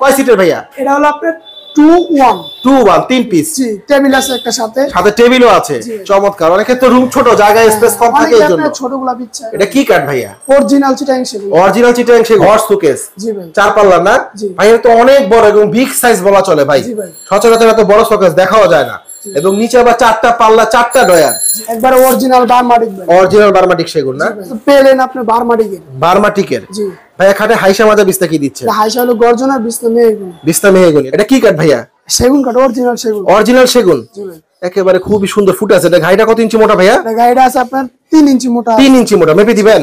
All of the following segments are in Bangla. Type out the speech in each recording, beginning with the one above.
কয় সিটের ভাইয়া? এটা হলো আপনার 2-1 তিন পিস। জি, টেবিল আছে একটা সাথে টেবিলও আছে। চমৎকার। অনেকে তো রুম ছোট, জায়গায় স্পেস কম থাকে এই জন্য ছোটগুলা পিচ্ছা। এটা কি কাঠ ভাইয়া? অরিজিনাল চিটাং সেগুন। অরিজিনাল চিটাং সেগুন হর্স শোকেস। জি ভাই। 4 পাল্লা না? ভাই এটা তো অনেক বড় এবং বিগ সাইজ বলা চলে ভাই। জি ভাই। সচরাচর এত বড় শোকেস দেখাও যায় না। এবং নিচে আবার 4টা পাল্লা, 4টা ডয়ার। একবার অরিজিনাল বার্মাটিক ভাই। অরিজিনাল বার্মাটিক সেগুন না? পেলেন আপনি বার্মাটিকের। বার্মাটিকের। জি। ভাইয়া খাটে হাইসা মাজা বিস্তা কি দিচ্ছে? হাইসা হলো গর্জনার বিস্তা মেহগুনি। বিস্তা মেহগুনি। এটা কি কাঠ ভাইয়া? সেগুন কাঠ, অরিজিনাল সেগুন। অরিজিনাল সেগুন। জি ভাই। একেবারে খুবই সুন্দর ফুট আছে। এটা গাইটা কত ইঞ্চি মোটা ভাইয়া? এটা গাইটা আছে আপনার 3 ইঞ্চি মোটা। 3 ইঞ্চি মোটা মেপে দিবেন?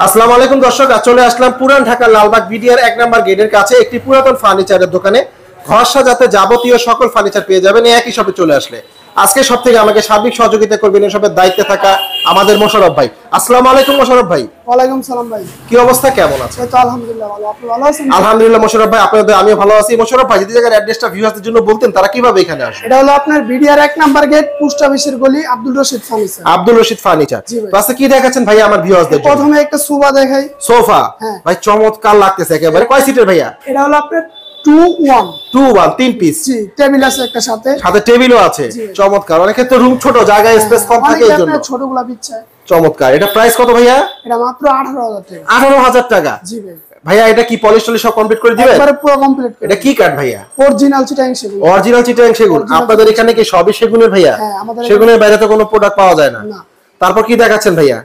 আসসালামু আলাইকুম দর্শক, চলে আসলাম পুরান ঢাকা লালবাগ বিডিআর 1 নাম্বার গেটের কাছে একটি পুরাতন ফার্নিচারের দোকানে। ঘর সাজাতে যাবতীয় সকল ফার্নিচার পেয়ে যাবেন এই একই শপে চলে আসলে। আজকে সব থেকে আমাকে সার্বিক সহযোগিতা করবেন এই সবের দায়িত্বে থাকা আমাদের মোশাররফ ভাই। আসসালামু আলাইকুম মোশাররফ ভাই। ওয়ালাইকুম সালাম ভাই। কি অবস্থা, কেমন আছেন? এই তো আলহামদুলিল্লাহ ভালো। আপনি ভালো আছেন? আলহামদুলিল্লাহ মোশাররফ ভাই, আপনাদের আমিও ভালো আছি। মোশাররফ ভাই, যদি জায়গার অ্যাড্রেসটা ভিউয়ারদের জন্য বলতেন তারা কিভাবে এখানে আসবে? এটা হলো আপনার বিডিআর 1 নাম্বার গেট, পোস্ট অফিসের গলি, আব্দুল রশিদ ফার্নিচার। আব্দুল রশিদ ফার্নিচার। আচ্ছা, কি দেখাচ্ছেন ভাই আমার ভিউয়ারদের জন্য? প্রথমে একটা সোফা দেখাই। সোফা ভাই চমৎকার লাগতেছে একেবারে। কয় সিটের ভাইয়া? এটা হলো আপনার 2-1 তিন পিস। জি, টেবিল আছে একটা সাথে টেবিলও আছে। চমৎকার। অনেকে তো রুম ছোট, জায়গায় স্পেস কম থাকে এই জন্য ছোটগুলা পিচ্ছা। চমৎকার। এটা প্রাইস কত ভাইয়া? এটা মাত্র 18,000 টাকা। 18,000 টাকা? জি ভাই। ভাইয়া এটা কি পলিশ টলিশ সব কমপ্লিট করে দিবেন? একবারে পুরো কমপ্লিট। এটা কি কাঠ ভাইয়া? অরিজিনাল চিটাং সেগুন। অরিজিনাল চিটাং সেগুন। আপনাদের এখানে কি সবই সেগুনের ভাইয়া? সেগুনের বাইরে তো কোনো প্রোডাক্ট পাওয়া যায় না। তারপর কি দেখাচ্ছেন ভাইয়া?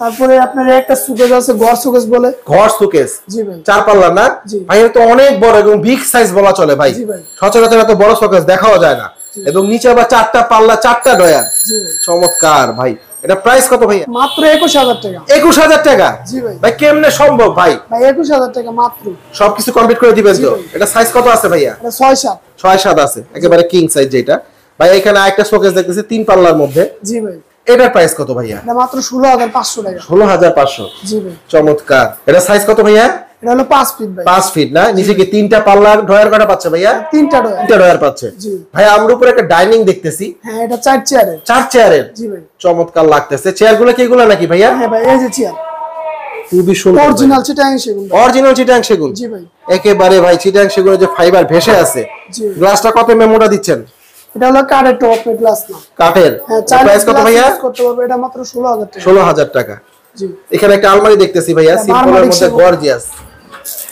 তারপরে আপনার একটা সুকেস আছে, ঘর সুকেস বলে। ঘর সুকেস। জি ভাই। 4 পাল্লা না? ভাই এটা তো অনেক বড় এবং বিগ সাইজ বলা চলে ভাই। জি ভাই। সচরাচর এত বড় সুকেস দেখাও যায় না। এবং নিচে আবার 4টা পাল্লা, 4টা ডয়ার। জি ভাই। চমৎকার ভাই। এটা প্রাইস কত ভাইয়া? মাত্র 21,000 টাকা। 21,000 টাকা? জি ভাই। ভাই কেমনে সম্ভব ভাই? ভাই 21,000 টাকা মাত্র। সবকিছু কমপ্লিট করে দিবেন তো? এটা সাইজ কত আছে ভাইয়া? এটা 6-7। 6-7 আছে, একেবারে কিং সাইজ যেটা। ভাই এখানে আরেকটা শোকেস দেখতেছি 3 পাল্লার মধ্যে। জি ভাই। এটার প্রাইস কত ভাইয়া? এটা মাত্র 16,500 টাকা। 16,500? জি ভাই। চমৎকার। এটা সাইজ কত ভাইয়া? এটা হলো 5 ফিট ভাই। 5 ফিট না? নিচে কি 3টা পাল্লার ড্রয়ার কটা পাচ্ছে ভাইয়া? 3টা ড্রয়ার। 3টা ড্রয়ার পাচ্ছে। জি ভাই আমরা উপরে একটা ডাইনিং দেখতেছি। হ্যাঁ, এটা 4 চেয়ারের। 4 চেয়ারের? জি ভাই। চমৎকার লাগতেছে। চেয়ারগুলো কি এগুলো নাকি ভাইয়া? হ্যাঁ ভাই, এই যে চেয়ার। খুবই সুন্দর। অরিজিনাল চিটাং সেগুন। অরিজিনাল চিটাং সেগুন? জি ভাই। একেবারে ভাই চিটাং সেগুনের যে ফাইবার ভেসে আছে। জি। গ্লাসটা কত মোটা দিচ্ছেন? এটা হলো কাঠের টপ গ্লাস না। কাঠের? হ্যাঁ, প্রাইস কত ভাইয়া? করতে পারবে এটা মাত্র 16,000 টাকা। 16,000 টাকা। জি। এখানে একটা আলমারি দেখতেছি ভাইয়া, সিম্পলের মধ্যে গর্জিয়াস।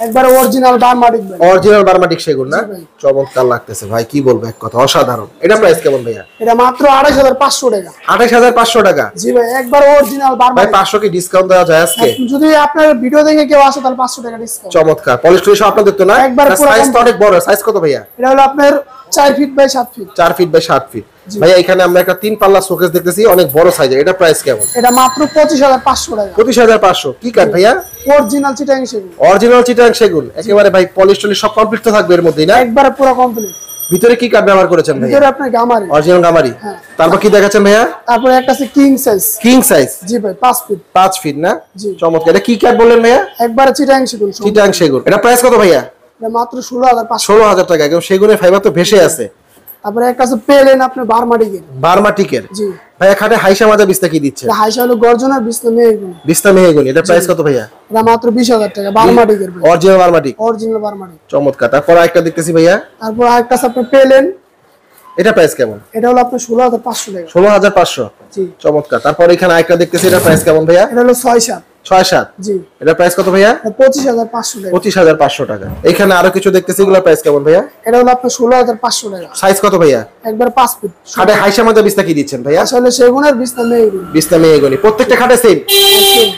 একবার অরিজিনাল বার্মাটিক ভাই। অরিজিনাল বার্মাটিক সেগুন না? চমৎকার লাগতেছে ভাই, কি বলবো এক কথা অসাধারণ। এটা প্রাইস কেমন ভাইয়া? এটা মাত্র 28,500 টাকা। 28,500 টাকা? জি ভাই, একবার অরিজিনাল বার্মাটিক। ভাই 500 কি ডিসকাউন্ট দেওয়া যায় আজকে? যদি আপনার ভিডিও দেখে কেউ আসে তাহলে 500 টাকা ডিসকাউন্ট। চমৎকার। পলিশ টলিশ আপনাদের তো না? একবার পুরো সাইজ তো অনেক বড়। সাইজ কত ভাইয়া? এটা হলো আপনার 4 feet by 7 feet. 4 feet by 7 feet. ভাইয়া এখানে আমরা একটা 3 পাল্লা শোকেস দেখতেছি অনেক বড় সাইজের। এটা প্রাইস কেমন? এটা মাত্র 25,500 টাকা। 25,500? কি কাঠ ভাইয়া? অরিজিনাল চিটাং সেগুন। অরিজিনাল চিটাং সেগুন। একেবারে ভাই পলিশ টলিশ সব কমপ্লিট তো থাকবে এর মধ্যেই না? একবারে পুরো কমপ্লিট। ভিতরে কি কাঠ ব্যবহার করেছেন ভাইয়া? ভিতরে আপনার গামারি। অরিজিনাল গামারি। তারপর কি দেখাচ্ছেন ভাইয়া? তারপরে একটা আছে কিং সাইজ। King size? জি ভাই, 5 ফিট। 5 ফিট না? জি। চমৎকার। এটা কি কাঠ বললেন ভাইয়া? একবারে চিটাং সেগুন। চিটাং সেগুন। এটা প্রাইস কত ভাইয়া? এটা মাত্র 16,500। 16,000 টাকা। একদম সেগুনের ফাইবার তো ভেসে আছে। তারপরে একটা আছে পেলেন আপনি বার্মাটিকের। বার্মাটিকের? জি। ভাইয়া খাটে হাইসা মাজা বিস্তা কি দিচ্ছে? এটা হাইসা হলো গর্জনার বিস্তা মেহগুনি। বিস্তা মেহগুনি। এটা প্রাইস কত ভাইয়া? এটা মাত্র 20,000 টাকা বার্মাটিকের। অরিজিনাল বার্মাটিক? অরিজিনাল বার্মাটিক। চমৎকার। তারপর আরেকটা দেখতেছি ভাইয়া। তারপর আরেকটা আছে আপনি পেলেন। এটা প্রাইস কেমন? এটা হলো আপনার 16,500 টাকা। 16,500? জি। চমৎকার। তারপর এখানে আরেকটা দেখতেছি, এটা প্রাইস কেমন ভাইয়া? এটা হলো 6-7। 6-7? জি। এটা প্রাইস কত ভাইয়া? 25,500 টাকা। 25,500 টাকা। এখানে আরো কিছু দেখতেছি, এগুলোর প্রাইস কেমন ভাইয়া? এটা হলো আপনার 16,500 টাকা। সাইজ কত ভাইয়া? একবার 5 ফিট। খাটে হাইসা মাজা বিস্তা কি দিচ্ছেন ভাইয়া? আসলে সেগুনের বিস্তা মেহগুনি। বিস্তা মেহগুনি। প্রত্যেকটা খাটে সেম?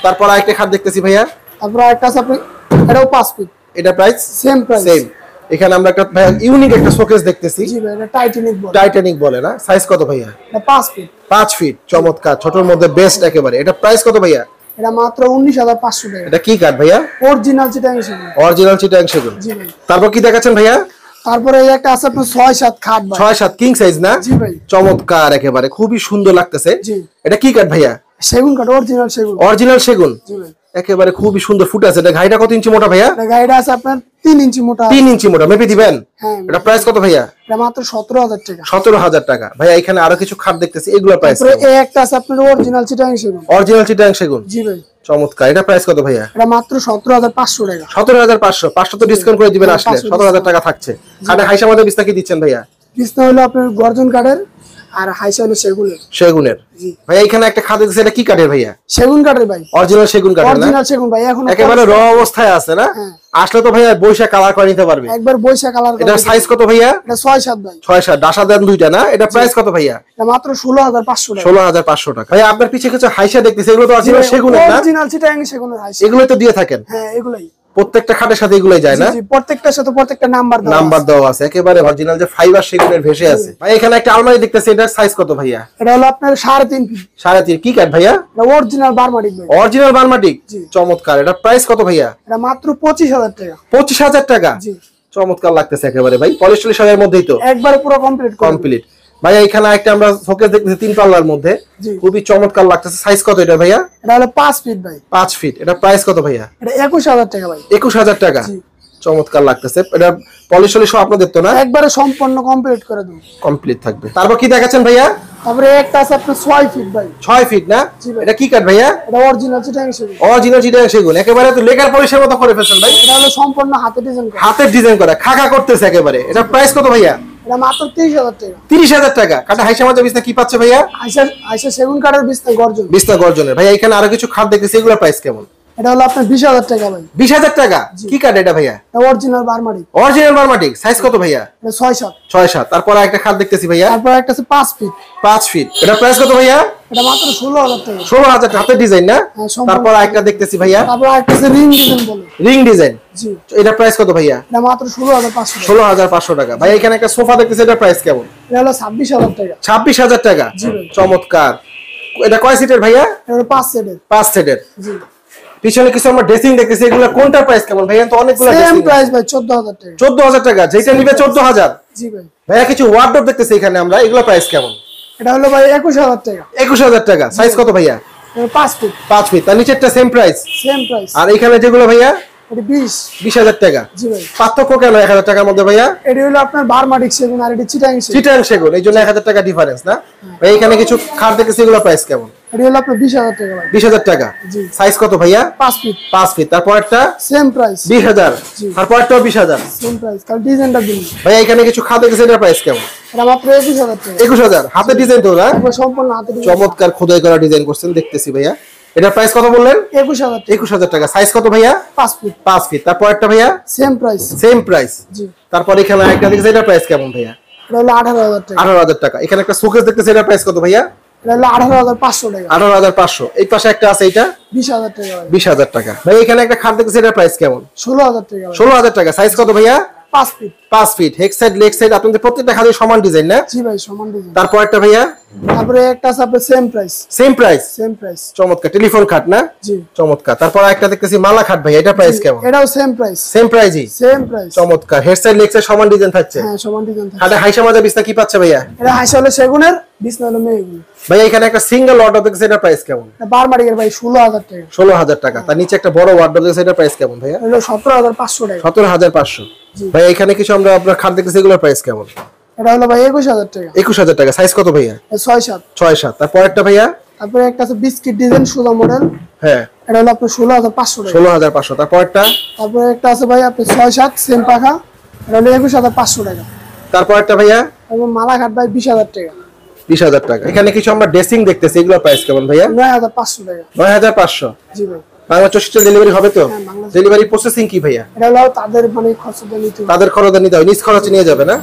তারপর আরেকটা খাট দেখতেছি ভাইয়া। তারপর আরেকটা আছে আপনি, এটাও 5 ফিট। এটা প্রাইস সেম প্রাইস। সেম। এখানে আমরা একটা ইউনিক একটা শোকেস দেখতেছি। জি ভাই, এটা টাইটানিক বলে। টাইটানিক বলে না? সাইজ কত ভাইয়া? এটা 5 ফিট। 5 ফিট। চমৎকার। ছোটর মধ্যে বেস্ট একেবারে। এটা প্রাইস কত ভাইয়া? এটা মাত্র 19,500 টাকা। এটা কি কাঠ ভাইয়া? অরিজিনাল চিটাং সেগুন। অরিজিনাল চিটাং সেগুন? জি ভাই। তারপর কি দেখাচ্ছেন ভাইয়া? তারপরে এই একটা আছে আপনার 6-7 খাট ভাই। 6-7 কিং সাইজ না? জি ভাই। চমৎকার একেবারে, খুবই সুন্দর লাগতেছে। জি। এটা কি কাঠ ভাইয়া? সেগুন কাঠ, অরিজিনাল সেগুন। অরিজিনাল সেগুন? জি ভাই। একেবারে খুবই সুন্দর ফুট আছে। এটা গাইটা কত ইঞ্চি মোটা ভাইয়া? এটা গাইডা আছে আপনার 3 ইঞ্চি মোটা। 3 ইঞ্চি মোটা। মেপে দিবেন? হ্যাঁ। এটা প্রাইস কত ভাইয়া? এটা মাত্র 17,000 টাকা। 17,000 টাকা। ভাইয়া এখানে আরো কিছু খাট দেখতেছি, এগুলোর প্রাইস? তারপরে এই একটা আছে আপনার অরিজিনাল চিটাং সেগুন। অরিজিনাল চিটাং সেগুন? জি ভাই। চমৎকার, এটা প্রাইস কত ভাইয়া? এটা মাত্র 17,500 টাকা। 17,500, 500 তো ডিসকাউন্ট করে দিবেন আসলে, 17,000 টাকা থাকছে। খাটে হাইসা মধ্যে বিস্তা কি দিচ্ছেন ভাইয়া? বিছনা হলো আপনার গর্জন কাঠের, আর হাইসা হলো সেগুনের। ভাইয়া এখানে একটা খাট দিচ্ছে, এটা কি কাঠের ভাইয়া? সেগুন কাঠের ভাই, অরিজিনাল সেগুন কাঠের না? অরিজিনাল সেগুন ভাই, এখন একেবারে র অবস্থায় আছে না? আসলে তো ভাইয়া বৈশা কালার করে নিতে পারবে, একবার বৈশা কালার। এটা সাইজ কত ভাইয়া? এটা 6-7 ভাই। 6-7 ডাসা দেন দুইটা না? এটা প্রাইস কত ভাইয়া? এটা মাত্র 16,500 টাকা। 16,500 টাকা। ভাইয়া আপনার পিছে কিছু হাইসা দেখতেছি, এগুলো তো অরিজিনাল সেগুনের না? অরিজিনাল চিটাং সেগুনের হাইসা, এগুলোই তো দিয়ে থাকেন? হ্যাঁ এগুলাই। প্রত্যেকটা খাটের সাথে এগুলাই যায় না? জি, প্রত্যেকটার সাথে প্রত্যেকটা নাম্বার দেওয়া আছে, একেবারে অরিজিনাল যে ফাইবার সেগুনের ভেসে আছে। ভাই এখানে একটা আলমারি দেখতেছি, এটার সাইজ কত ভাইয়া? এটা হলো আপনার 3.5 ফিট। 3.5 কি কাঠ ভাইয়া? এটা অরিজিনাল বার্মাটিক ভাই। অরিজিনাল বার্মাটিক, চমৎকার। এটা প্রাইস কত ভাইয়া? এটা মাত্র 25,000 টাকা। 25,000 টাকা? জি, চমৎকার লাগতেছে একেবারে ভাই, পলিশ টলিশ এর মধ্যেই তো একবারে পুরো কমপ্লিট। ভাইয়া এখানে একটা আমরা শোকেস দেখতেছি 3 পাল্লার মধ্যে, খুবই চমৎকার লাগতেছে। সাইজ কত এটা ভাইয়া? এটা হলো 5 ফিট ভাই। 5 ফিট। এটা প্রাইস কত ভাইয়া? এটা 21,000 টাকা ভাই। 21,000 টাকা? চমৎকার লাগতেছে। এটা পলিশ টলিশ আপনাদের তো না? একবারে সম্পূর্ণ কমপ্লিট করে দেব, কমপ্লিট থাকবে। তারপর কি দেখাচ্ছেন ভাইয়া? তারপরে একটা আছে আপনার 6 ফিট ভাই। 6 ফিট না? এটা কি কাঠ ভাইয়া? এটা অরিজিনাল চিটাং সেগুন। অরিজিনাল চিটাং সেগুন, একেবারে তো লেকার পলিশের মতো করে ফেলছেন ভাই। এটা হলো সম্পূর্ণ হাতে ডিজাইন করা। হাতের ডিজাইন করা, খাকা করতেছে একেবারে। এটা প্রাইস কত ভাইয়া? এটা মাত্র 30,000 টাকা। 30,000 টাকা। কাটা হাইসা মাঝে বিস্তা কি পাচ্ছে ভাইয়া? আইসা সেগুন কাঠের বিস্তা গর্জনের। ভাইয়া এখানে আরো কিছু খাট দেখতেছি, এগুলোর প্রাইস কেমন? এটা হলো আপনার 20,000 টাকা ভাই। 20,000 টাকা? কি কাঠ এটা ভাইয়া? এটা অরিজিনাল বার্মাটিক। অরিজিনাল বার্মাটিক। সাইজ কত ভাইয়া? এটা 6-7। 6-7। তারপর একটা খাট দেখতেছি ভাইয়া, তারপর একটা আছে 5 ফিট। 5 ফিট। এটা প্রাইস কত ভাইয়া? এটা মাত্র 16,000 টাকা। 16,000 হাতের ডিজাইন না? সম্পূর্ণ। তারপর একটা দেখতেছি ভাইয়া, তারপর একটা আছে রিং ডিজাইন বলে। Ring design. জি, এটা প্রাইস কত ভাইয়া? এটা মাত্র 16,500 টাকা। 16,500 টাকা। ভাই এখানে একটা সোফা দেখতেছি, এটা প্রাইস কেমন? এটা হলো 26,000 টাকা। 26,000 টাকা? জি ভাই। চমৎকার। এটা কয় সিটের ভাইয়া? এটা হলো 5 সেটের। 5 সিটের। জি, পিছনে কিছু আমরা ড্রেসিং দেখতেছি, এগুলো কোনটার প্রাইস কেমন ভাইয়া? তো অনেকগুলো সেম ড্রেসিং। প্রাইস ভাই 14,000 টাকা। 14,000 টাকা, যেটা নিবে 14,000। জি ভাই। ভাইয়া কিছু ওয়ার্ডরোব দেখতেছি এখানে আমরা, এগুলো প্রাইস কেমন? এটা হলো ভাই 21,000 টাকা। 21,000 টাকা। সাইজ কত ভাইয়া? এটা 5 ফিট। 5 ফিট। তার নিচেরটা সেম প্রাইস? Same price. আর এখানে যেগুলো ভাইয়া? এটা 20,000 টাকা। জি ভাই। পার্থক্য কেন 1,000 টাকার মধ্যে ভাইয়া? এটা হলো আপনার বার্মাটিক সেগুন, আর এটা চিটাং সেগুন। চিটাং সেগুন, এই জন্য 1,000 টাকা ডিফারেন্স না? ভাই এখানে কিছু খাট দেখতেছি, এগুলো প্রাইস কেমন? এটা হলো আপনার 20,000 টাকা ভাই। 20,000 টাকা। জি। সাইজ কত ভাইয়া? 5 ফিট। 5 ফিট। তারপর একটা সেম প্রাইস। 20,000। তারপরটাও 20,000। সেম প্রাইস, কাল ডিজাইনটা দিন। ভাইয়া এখানে কিছু খাট দেখতেছি, এটার প্রাইস কেমন? এটা মাত্র 21,000 টাকা। 21,000। হাতে ডিজাইন তো না? একবার সম্পূর্ণ হাতে ডিজাইন। চমৎকার খোদাই করা ডিজাইন করছেন দেখতেছি ভাইয়া। এটার প্রাইস কত বললেন? 21,000 টাকা। 21,000 টাকা। সাইজ কত ভাইয়া? 5 ফিট। 5 ফিট। তারপর একটা ভাইয়া? Same price. Same price. জি। তারপর এখানে একটা দেখতেছি, এটার প্রাইস কেমন ভাইয়া? এটা হলো 18,000 টাকা। 18,000 টাকা। এখানে একটা শোকেস দেখতেছি, এটার প্রাইস কত ভাইয়া? এটা হলো 18,500 টাকা। 18,500। এই পাশে একটা আছে, এটা 20,000 টাকা ভাই। 20,000 টাকা। ভাই এখানে একটা খাট দেখতেছি, এটার প্রাইস কেমন? 16,000 টাকা ভাই। 16,000 টাকা। সাইজ কত ভাইয়া? 5 feet. 5 feet. Head side leg side আপনাদের প্রত্যেকটা খাটের সমান ডিজাইন না? জি ভাই, সমান ডিজাইন। তারপর একটা ভাইয়া? তারপরে একটা আছে আপনার same price. Same price. Same price. চমৎকার। টেলিফোন খাট না? জি। চমৎকার। তারপর একটা দেখতেছি মালা খাট ভাই, এটা প্রাইস কেমন? এটাও সেম প্রাইস। সেম প্রাইসই? Same price. চমৎকার। হেড সাইড লেগ সাইড সমান ডিজাইন থাকছে। হ্যাঁ, সমান ডিজাইন থাকে। খাটে হাইসা মাজা বিছনা কি পাচ্ছে ভাইয়া? এটা হাইসা হলো সেগুনের, বিছনা হলো মেহগুনি। ভাইয়া এখানে একটা সিঙ্গেল ওয়ার্ডরোব দেখতেছি, এটা প্রাইস কেমন? এটা বারমাটিকের ভাই 16,000 টাকা। 16,000 টাকা। তার নিচে একটা বড় ওয়ার্ডরোব দেখতেছি, এটা প্রাইস কেমন ভাইয়া? এটা 17,500 টাকা। 17,500। ভাইয়া এখানে কিছু আমরা আপনার খাট দেখতেছি, এগুলোর প্রাইস কেমন? এটা হলো ভাই 21,000 টাকা। 21,000 টাকা। সাইজ কত ভাইয়া? 6-7। 6-7। তারপর একটা ভাইয়া? তারপরে একটা আছে বিস্কিট ডিজাইন সুদা মডেল। হ্যাঁ, এটা হলো আপনার 16,500 টাকা। 16,500। তারপর একটা? তারপরে একটা আছে ভাই আপনার 6-7 সেম পাখা। এটা হলো 21,500 টাকা। তারপর একটা ভাইয়া? এবং মালাঘাট ভাই 20,000 টাকা। 20,000 টাকা। এখানে কিছু আমরা ড্রেসিং দেখতেছি, এগুলোর প্রাইস কেমন ভাইয়া? 9,500 টাকা। 9,500। জি ভাই। বাংলা 64 ডেলিভারি হবে তো? হ্যাঁ, বাংলাদেশ। ডেলিভারি প্রসেসিং কি ভাইয়া? এটা হলো তাদের মানে খরচ দিয়ে নিতে হবে। তাদের খরচে নিতে হয়, নিজ খরচে নিয়ে যাবে না?